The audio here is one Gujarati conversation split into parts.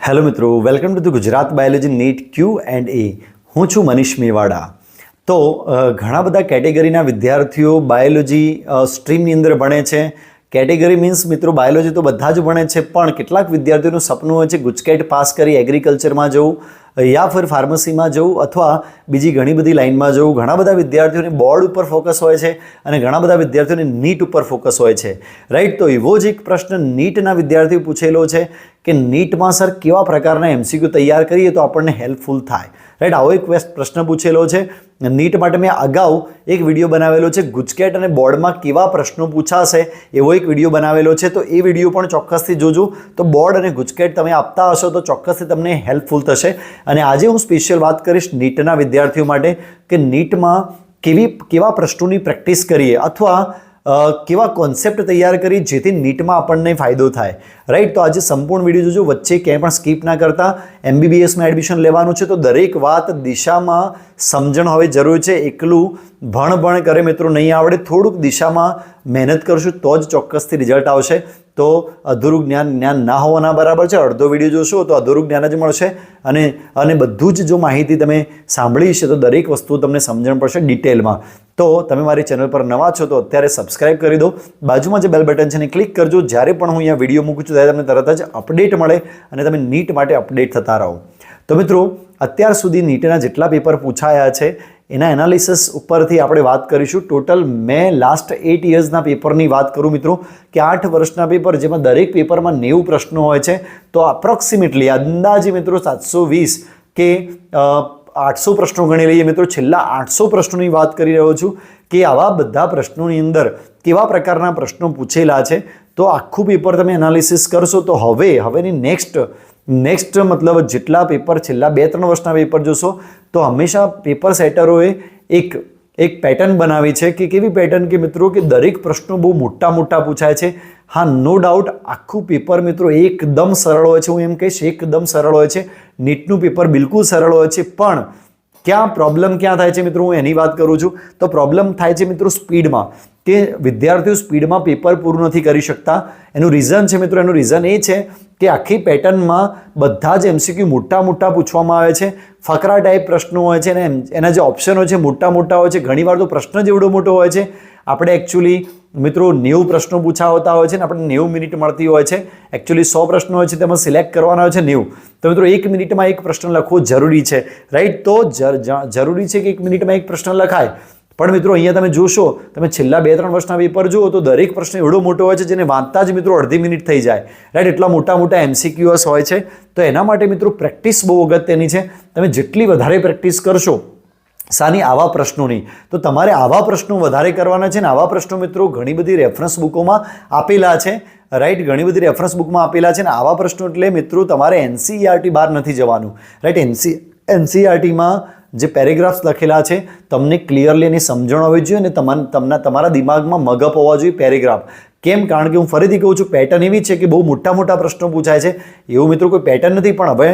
હેલો મિત્રો, welcome to the Gujarat biology NEET Q&A. હું છું મનીષ મેવાડા. તો ઘણા બધા કેટેગરીના વિદ્યાર્થીઓ બાયોલોજી સ્ટ્રીમની અંદર ભણે છે. કેટેગરી મીન્સ મિત્રો બાયોલોજી તો બધા જ ભણે છે, પણ કેટલાક વિદ્યાર્થીઓનું સપનું હોય છે ગુજકેટ પાસ કરી એગ્રીકલ્ચરમાં જવું યા ફિર ફાર્મસીમાં જવું અથવા બીજી ઘણી બધી લાઇનમાં જવું. ઘણા બધા વિદ્યાર્થીઓને બોર્ડ ઉપર ફોકસ હોય છે અને ઘણા બધા વિદ્યાર્થીઓને નીટ ઉપર ફોકસ હોય છે, રાઈટ. તો એવો જ એક પ્રશ્ન નીટના વિદ્યાર્થીઓ પૂછેલો છે કે નીટમાં સર કેવા પ્રકારના MCQ તૈયાર કરીએ તો આપણને હેલ્પફુલ થાય, રાઈટ. આવો એક પ્રશ્ન પૂછેલો છે. નીટ માટે મેં અગાઉ એક વિડીયો બનાવેલો છે, ગુજકેટ અને બોર્ડમાં કેવા પ્રશ્નો પૂછાશે એવો એક વિડીયો બનાવેલો છે. તો એ વિડીયો પણ ચોક્કસથી જોજો. તો બોર્ડ અને ગુજકેટ તમે આપતા હશો તો ચોક્કસથી તમને હેલ્પફુલ થશે. અને આજે હું સ્પેશિયલ વાત કરીશ નીટના વિદ્યાર્થીઓ માટે કે નીટમાં કેવા પ્રશ્નોની પ્રેક્ટિસ કરીએ અથવા કેવા કોન્સેપ્ટ તૈયાર કરી જેથી નીટમાં આપણને ફાયદો થાય, રાઈટ. તો આજે સંપૂર્ણ વિડીયો જોજો, વચ્ચે ક્યાંય પણ સ્કીપ ના કરતા. MBBSમાં એડમિશન લેવાનું છે તો દરેક વાત દિશામાં સમજણ હવે જરૂર છે. એકલું ભણ કરે મિત્રો નહીં આવડે, થોડુંક દિશામાં મહેનત કરશું તો જ ચોક્કસથી રિઝલ્ટ આવશે. તો અધૂરું જ્ઞાન ના હોવાના બરાબર છે. અડધો વિડીયો જોશો તો અધૂરું જ્ઞાન જ મળશે અને બધું જ જો માહિતી તમે સાંભળી છે તો દરેક વસ્તુ તમને સમજણ પડશે ડિટેલમાં. તો તમે મારી ચેનલ પર નવા છો તો અત્યારે સબસ્ક્રાઇબ કરી દો. બાજુમાં જે બેલ બટન છે એને ક્લિક કરજો. જ્યારે પણ હું અહીંયા વિડીયો મૂકું છું ત્યારે તમને તરત જ અપડેટ મળે અને તમે નીટ માટે અપડેટ થતા રહો. તો મિત્રો અત્યાર સુધી નીટના જેટલા પેપર પૂછાયા છે એના એનાલિસિસ ઉપરથી આપણે વાત કરીશું. ટોટલ મેં લાસ્ટ 8 યર્સના પેપરની વાત કરું મિત્રો કે 8 વર્ષના પેપર જેમાં દરેક પેપરમાં 90 પ્રશ્નો હોય છે. તો અપ્રોક્સિમેટલી અંદાજે મિત્રો 720 કે 800 પ્રશ્નો ગણી લઈએ મિત્રો. છેલ્લા 800 પ્રશ્નોની વાત કરી રહ્યો છું કે આવા બધા પ્રશ્નોની અંદર કેવા પ્રકારના પ્રશ્નો પૂછેલા છે. તો આખું પેપર તમે એનાલિસિસ કરશો તો હવેની નેક્સ્ટ મતલબ જેટલા પેપર છેલ્લા 2-3 વર્ષના પેપર જોશો તો હંમેશા પેપર સેટરોએ એક પેટર્ન બનાવી છે કે કેવી પેટર્ન કે મિત્રો કે દરેક પ્રશ્નો બહુ મોટા પૂછાય છે. હા, નો ડાઉટ આખું પેપર મિત્રો એકદમ સરળ હોય છે. હું એમ કહીશ એકદમ સરળ હોય છે. નીટનું પેપર બિલકુલ સરળ હોય છે, પણ પ્રોબ્લેમ ક્યાં થાય છે મિત્રો, હું એની વાત કરું છું. તો પ્રોબ્લેમ થાય છે મિત્રો સ્પીડમાં, કે વિદ્યાર્થીઓ સ્પીડમાં પેપર પૂરું નથી કરી શકતા. એનું રીઝન છે મિત્રો, એનું રીઝન એ છે કે આખી પેટર્નમાં બધા જ MCQ મોટા પૂછવામાં આવે છે. ફકરા ટાઈપ પ્રશ્નો હોય છે અને એના જે ઓપ્શન હોય છે મોટા હોય છે. ઘણીવાર તો પ્રશ્ન જ એવડો મોટો હોય છે. આપણે એકચ્યુઅલી મિત્રો 90 પ્રશ્નો પૂછાવતા હોય છે ને આપણને 90 મિનિટ મળતી હોય છે. એકચ્યુઅલી 100 પ્રશ્નો હોય છે તેમાં સિલેક્ટ કરવાના હોય છે 90. તો મિત્રો 1 મિનિટમાં એક પ્રશ્ન લખવો જરૂરી છે, રાઈટ. તો જરૂરી છે કે 1 મિનિટમાં એક પ્રશ્ન લખાય. પણ મિત્રો અહીંયા તમે જોશો, તમે છેલ્લા 2-3 વર્ષના પેપર જુઓ તો દરેક પ્રશ્ન એવડો મોટો હોય છે જેને વાંચતા જ મિત્રો અડધી મિનિટ થઈ જાય, રાઈટ. એટલા મોટા MCQs હોય છે. તો એના માટે મિત્રો પ્રેક્ટિસ બહુ અગત્યની છે. તમે જેટલી વધારે પ્રેક્ટિસ કરશો સાની આવા પ્રશ્નોની, તો તમારે આવા પ્રશ્નો વધારે કરવાના છે. ને આવા પ્રશ્નો મિત્રો ઘણી બધી રેફરન્સ બુકોમાં આપેલા છે, રાઈટ. ઘણી બધી રેફરન્સ બુકમાં આપેલા છે. ને આવા પ્રશ્નો એટલે મિત્રો તમારે NCERT બહાર નથી જવાનું, રાઈટ. NCERTમાં જે પેરેગ્રાફ્સ લખેલા છે તમને ક્લિયરલી એની સમજણ હોવી જોઈએ અને તમારા દિમાગમાં મગઅપ હોવા જોઈએ પેરેગ્રાફ. કેમ? કારણ કે હું ફરીથી કહું છું પેટર્ન એવી છે કે બહુ મોટા પ્રશ્નો પૂછાય છે. એવું મિત્રો કોઈ પેટર્ન નથી, પણ હવે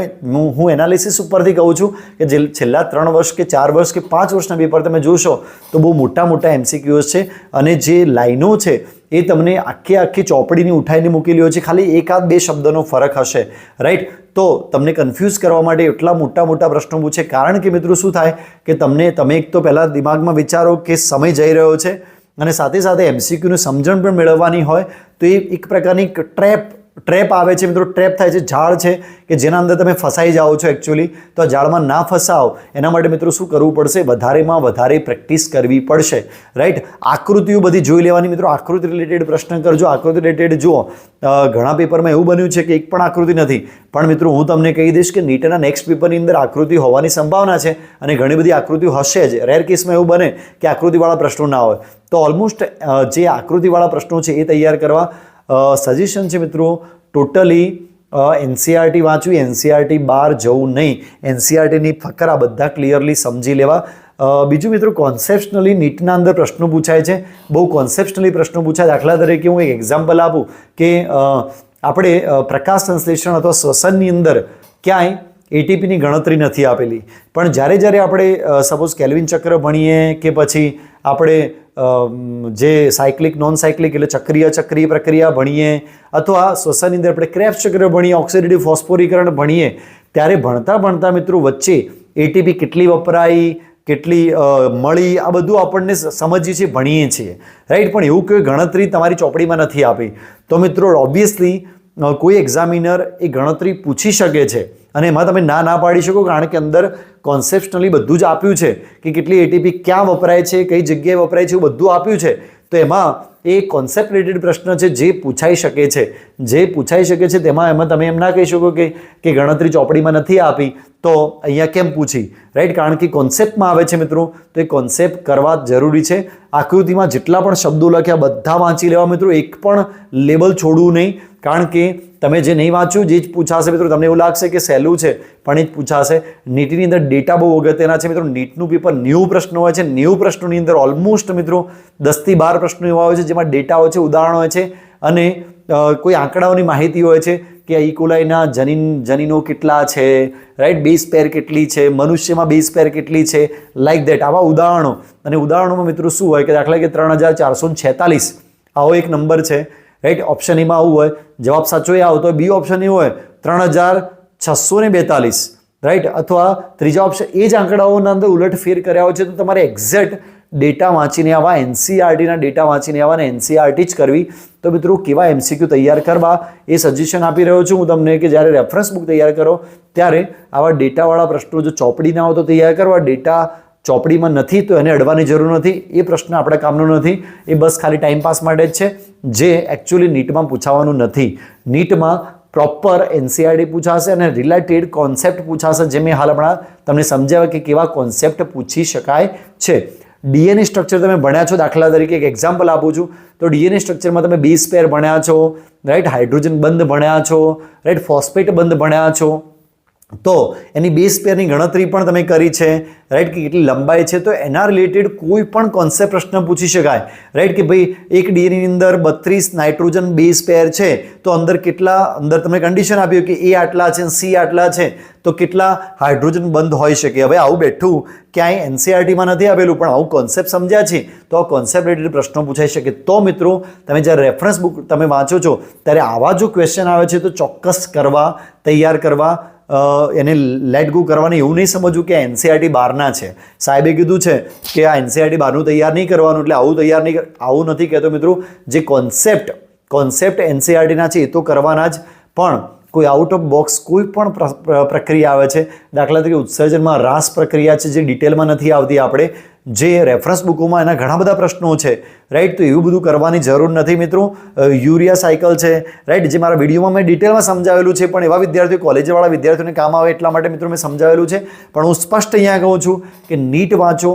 હું એનાલિસિસ ઉપરથી કહું છું કે જે છેલ્લા 3 વર્ષ કે 4 વર્ષ કે 5 વર્ષના પેપર તમે જોશો તો બહુ મોટા MCQs છે. અને જે લાઈનો છે એ તમને આખી ચોપડીની ઉઠાઈને મૂકેલી હોય છે. ખાલી 1-2 શબ્દનો ફરક હશે, રાઈટ. તો તમને કન્ફ્યુઝ કરવા માટે એટલા મોટા પ્રશ્નો પૂછે. કારણ કે મિત્રો શું થાય કે તમે એક તો પહેલાં દિમાગમાં વિચારો કે સમય જઈ રહ્યો છે અને સાથે MCQની સમજણ પણ મેળવવાની હોય. તો એ એક પ્રકારની ટ્રેપ આવે છે મિત્રો. ટ્રેપ થાય છે, ઝાડ છે કે જેના અંદર તમે ફસાઈ જાઓ છો એકચ્યુઅલી. તો આ ઝાડમાં ના ફસાવો એના માટે મિત્રો શું કરવું પડશે, વધારે પ્રેક્ટિસ કરવી પડશે, રાઈટ. આકૃતિઓ બધી જોઈ લેવાની મિત્રો. આકૃતિ રિલેટેડ પ્રશ્ન કરજો, આકૃતિ રિલેટેડ જુઓ. ઘણા પેપરમાં એવું બન્યું છે કે એક પણ આકૃતિ નથી, પણ મિત્રો હું તમને કહી દઈશ કે નીટના નેક્સ્ટ પેપરની અંદર આકૃતિ હોવાની સંભાવના છે અને ઘણી બધી આકૃતિઓ હશે જ. રેર કેસમાં એવું બને કે આકૃતિવાળા પ્રશ્નો ના હોય. તો ઓલમોસ્ટ જે આકૃતિવાળા પ્રશ્નો છે એ તૈયાર કરવા સજેશન છે મિત્રો. ટોટલી NCERT વાંચવી, NCERT બહાર જવું નહીં. NCERTની ફકરા બધા ક્લિયરલી સમજી લેવા. બીજું મિત્રો કોન્સેપ્શનલી નીટના અંદર પ્રશ્નો પૂછાય છે, બહુ કોન્સેપ્શનલી પ્રશ્નો પૂછાય. દાખલા તરીકે હું એક એક્ઝામ્પલ આપું કે આપણે પ્રકાશ સંશ્લેષણ અથવા શ્વસનની અંદર ક્યાંય ATPની ગણતરી નથી આપેલી, પણ જ્યારે આપણે સપોઝ કેલ્વિન ચક્ર ભણીએ કે પછી આપણે જે સાયક્લિક નોન સાયક્લિક એટલે ચક્રીય પ્રક્રિયા ભણીએ અથવા શ્વસનની અંદર આપણે ક્રેબ્સ ચક્ર ભણીએ, ઓક્સિડેટિવ ફોસ્ફોરીકરણ ભણીએ, ત્યારે ભણતા મિત્રો વચ્ચે એટીપી કેટલી વપરાઈ, કેટલી મળી, આ બધું આપણને સમજીએ છીએ, ભણીએ છીએ, રાઈટ. પણ એવું કોઈ ગણતરી તમારી ચોપડીમાં નથી આપી તો મિત્રો ઓબ્વિયસલી કોઈ એક્ઝામિનર એ ગણતરી પૂછી શકે છે અને એમાં તમે ના પાડી શકો, કારણ કે અંદર કોન્સેપ્શનલી બધું જ આપ્યું છે કે કેટલી એટીપી ક્યાં વપરાય છે, કઈ જગ્યાએ વપરાય છે, એવું બધું આપ્યું છે. તો એમાં એ કોન્સેપ્ટ રિલેટેડ પ્રશ્ન છે જે પૂછાઈ શકે છે, તેમાં તમે એમ ના કહી શકો કે ગણતરી ચોપડીમાં નથી આપી તો અહીંયા કેમ પૂછી, રાઈટ. કારણ કે કોન્સેપ્ટમાં આવે છે મિત્રો, તો એ કોન્સેપ્ટ કરવા જરૂરી છે. આકૃતિમાં જેટલા પણ શબ્દો લખ્યા બધા વાંચી લેવા મિત્રો, એક પણ લેબલ છોડવું નહીં, કારણ કે તમે જે નહીં વાંચ્યું જે જ પૂછાશે મિત્રો, તમને એવું લાગશે કે સહેલું છે પણ એ જ પૂછાશે. નીટની અંદર ડેટા બહુ અગત્યના છે મિત્રો. નીટનું પેપર 90 પ્રશ્નો હોય છે. 90 પ્રશ્નોની અંદર ઓલમોસ્ટ મિત્રો 10 થી 12 પ્રશ્નો એવા હોય છે જેમાં ડેટા હોય છે, ઉદાહરણો હોય છે અને કોઈ આંકડાઓની માહિતી હોય છે કે ઇકોલાઈના જનીનો કેટલા છે, રાઈટ, બેઝ પેર કેટલી છે, મનુષ્યમાં બેઝ પેર કેટલી છે, લાઈક ધેટ, આવા ઉદાહરણો. અને ઉદાહરણોમાં મિત્રો શું હોય કે દાખલા કે 3446 આવો એક નંબર છે, રાઈટ. ઓપ્શન એમાં આવું હોય, જવાબ સાચો એ આવતો હોય. બી ઓપ્શન એવું હોય 3642, રાઈટ. અથવા ત્રીજા ઓપ્શન એ જ આંકડાઓના અંદર ઉલટફેર કર્યા હોય છે. તો તમારે એક્ઝેક્ટ ડેટા વાંચીને આવવા, એનસીઆરટીના ડેટા વાંચીને આવવા અને એનસીઆરટી જ કરવી. તો મિત્રો કેવા એમસીક્યુ તૈયાર કરવા એ સજેશન આપી રહ્યો છું હું તમને કે જ્યારે રેફરન્સ બુક તૈયાર કરો ત્યારે આવા ડેટાવાળા પ્રશ્નો જો ચોપડીના હોય તો તૈયાર કરવા. ડેટા ચોપડીમાં નથી તો એને અડવાની જરૂર નથી. એ પ્રશ્ન આપણા કામનો નથી. એ બસ ખાલી ટાઈમપાસ માટે જ છે, જે એકચ્યુઅલી નીટમાં પૂછાવાનું નથી. નીટમાં પ્રોપર એનસીઆરટી પૂછાશે અને રિલેટેડ કોન્સેપ્ટ પૂછાશે, જે મેં હાલ હમણાં તમને સમજાવ્યા કે કેવા કોન્સેપ્ટ પૂછી શકાય છે. ડીએનએ સ્ટ્રક્ચર તમે ભણ્યા છો, દાખલા તરીકે એક એક્ઝામ્પલ આપું છું તો ડીએનએ સ્ટ્રક્ચરમાં તમે બેઝ પેર ભણ્યા છો, રાઈટ, હાઇડ્રોજન બંધ ભણ્યા છો, રાઈટ, ફોસ્ફેટ બંધ ભણ્યા છો. તો એની બેઝ પેરની ગણતરી પણ તમે કરી છે, રાઈટ, કે કેટલી લંબાઈ છે. તો એના રિલેટેડ કોઈ પણ કોન્સેપ્ટ પ્રશ્ન પૂછી શકાય, રાઈટ, કે ભાઈ એક ડીએનએની અંદર 32 નાઇટ્રોજન બેઝ પેર છે તો અંદર તમને કન્ડિશન આપ્યું કે એ આટલા છે, સી આટલા છે, તો કેટલા હાઇડ્રોજન બંધ હોઈ શકે. હવે આવું બેઠું ક્યાંય એનસીઆરટીમાં નથી આપેલું, પણ આવું કોન્સેપ્ટ સમજ્યા છે તો આ કોન્સેપ્ટ રિલેટેડ પ્રશ્નો પૂછાઈ શકે. તો મિત્રો તમે જ્યારે રેફરન્સ બુક તમે વાંચો છો ત્યારે આવા જો ક્વેશ્ચન આવે છે તો ચોક્કસ તૈયાર કરવા, એને લેટ ગો કરવાની. એવું નહીં સમજવું કે એનસીઆરટી બહારના છે, સાહેબે કીધું છે કે આ એનસીઆરટી બહારનું તૈયાર નહીં કરવાનું એટલે આવું નથી કહેતો મિત્રો. જે કોન્સેપ્ટ એનસીઆરટીના છે એ તો કરવાના જ, પણ કોઈ આઉટ ઓફ બોક્સ કોઈ પણ પ્રક્રિયા આવે છે, દાખલા તરીકે ઉત્સર્જનમાં રાસ પ્રક્રિયા છે જે ડિટેલમાં નથી આવતી, આપણે જે રેફરન્સ બુકોમાં એના ઘણા બધા પ્રશ્નો છે, રાઈટ. તો એવું બધું કરવાની જરૂર નથી મિત્રો. યુરિયા સાયકલ છે, રાઈટ, જે મારા વિડીયોમાં મેં ડિટેલમાં સમજાવેલું છે, પણ એવા વિદ્યાર્થીઓ, કોલેજવાળા વિદ્યાર્થીઓને કામ આવે એટલા માટે મિત્રો મેં સમજાવેલું છે. પણ હું સ્પષ્ટ અહીંયા કહું છું કે નીટ વાંચો,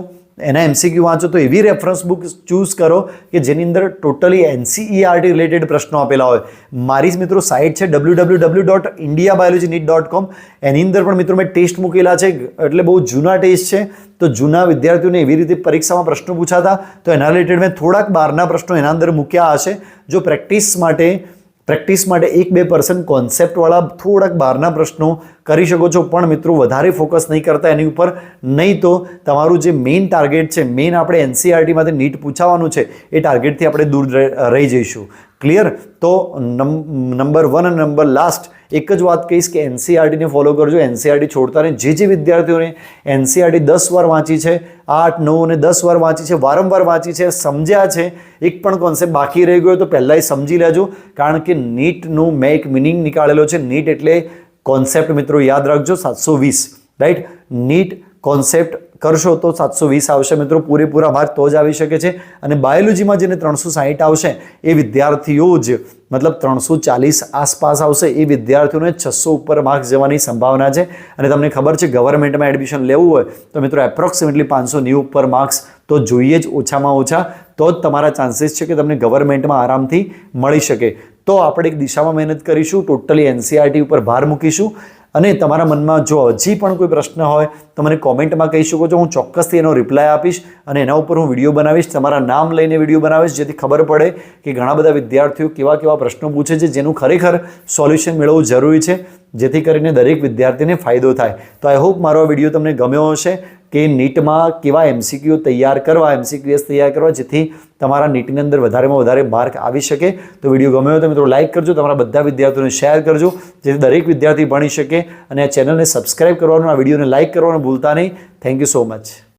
એના એમસીક્યુ વાંચો તો એવી રેફરન્સ બુક ચૂઝ કરો કે જેની અંદર ટોટલી એનસીઈઆરટી રિલેટેડ પ્રશ્નો આપેલા હોય. મારી મિત્રો સાઇટ છે www.indiabiologyneet.com. એની અંદર પણ મિત્રો મેં ટેસ્ટ મૂકેલા છે, એટલે બહુ જૂના ટેસ્ટ છે. તો જૂના વિદ્યાર્થીઓને એવી રીતે પરીક્ષામાં પ્રશ્નો પૂછાતા તો એના રિલેટેડ મેં થોડાક બહારના પ્રશ્નો એના અંદર મૂક્યા હશે. જો પ્રેક્ટિસ માટે 1-2% કોન્સેપ્ટવાળા થોડાક બહારના પ્રશ્નો કરી શકો છો, પણ મિત્રો વધારે ફોકસ નહીં કરતા એની ઉપર. નહીં તો તમારું જે મેઇન ટાર્ગેટ છે, મેઇન આપણે એનસીઆરટીમાંથી નીટ પૂછાવાનું છે, એ ટાર્ગેટથી આપણે દૂર રહી જઈશું. ક્લિયર? તો નંબર 1 અને નંબર લાસ્ટ એક જ વાત કહીશ કે એનસીઆરટીને ફોલો કરજો. એનસીઆરટી છોડતા નહીં. જે વિદ્યાર્થીઓને એનસીઆરટી 10 વાર વાંચી છે, 8, 9 અને 10 વાર વાંચી છે, વારંવાર વાંચી છે, સમજ્યા છે, એક પણ કોન્સેપ્ટ બાકી રહી ગયો તો પહેલાં એ સમજી લેજો. કારણ કે નીટનું મેં એક મિનિંગ નીકાળેલો છે. નીટ એટલે કોન્સેપ્ટ મિત્રો યાદ રાખજો 720, રાઈટ. નીટ કોન્સેપ્ટ કરશો તો 720 આવશે મિત્રો, પૂરેપૂરા માર્ક તો જ આવી શકે છે. અને બાયોલોજીમાં જેને 360 આવશે એ વિદ્યાર્થીઓ જ, મતલબ 340 આસપાસ આવશે એ વિદ્યાર્થીઓને 600 ઉપર માર્ક્સ જવાની સંભાવના છે. અને તમને ખબર છે ગવર્મેન્ટમાં એડમિશન લેવું હોય તો મિત્રો એપ્રોક્સિમેટલી 590 ઉપર માર્ક્સ તો જોઈએ જ ઓછામાં ઓછા, તો જ તમારા ચાન્સીસ છે કે તમને ગવર્મેન્ટમાં આરામથી મળી શકે. તો આપણે એક દિશામાં મહેનત કરીશું, ટોટલી એનસીઆરટી ઉપર ભાર મૂકીશું. અને તમારા મનમાં જો હજી પણ કોઈ પ્રશ્ન હોય તો મને કોમેન્ટમાં કહી શકો છો. હું ચોક્કસથી એનો રિપ્લાય આપીશ અને એના ઉપર હું વિડીયો બનાવીશ, તમારા નામ લઈને વિડીયો બનાવીશ, જેથી ખબર પડે કે ઘણા બધા વિદ્યાર્થીઓ કેવા કેવા પ્રશ્નો પૂછે છે જેનું ખરેખર સોલ્યુશન મેળવવું જરૂરી છે, જેથી કરીને દરેક વિદ્યાર્થીને ફાયદો થાય. તો આઈ હોપ મારો આ વિડીયો તમને ગમ્યો હશે કે નીટમાં કેવા એમસીક્યુ તૈયાર કરવા, એમસીક્યુએસ તૈયાર કરવા, જેથી તમારા નીટની અંદર વધારેમાં વધારે માર્ક આવી શકે. તો વિડીયો ગમ્યો હોય તો મિત્રો લાઇક કરજો, તમારા બધા વિદ્યાર્થીઓને શેર કરજો, જેથી દરેક વિદ્યાર્થી ભણી શકે. અને આ ચેનલને સબસ્ક્રાઇબ કરવાનું, આ વિડીયોને લાઇક કરવાનું ભૂલતા નહીં. Thank you so much.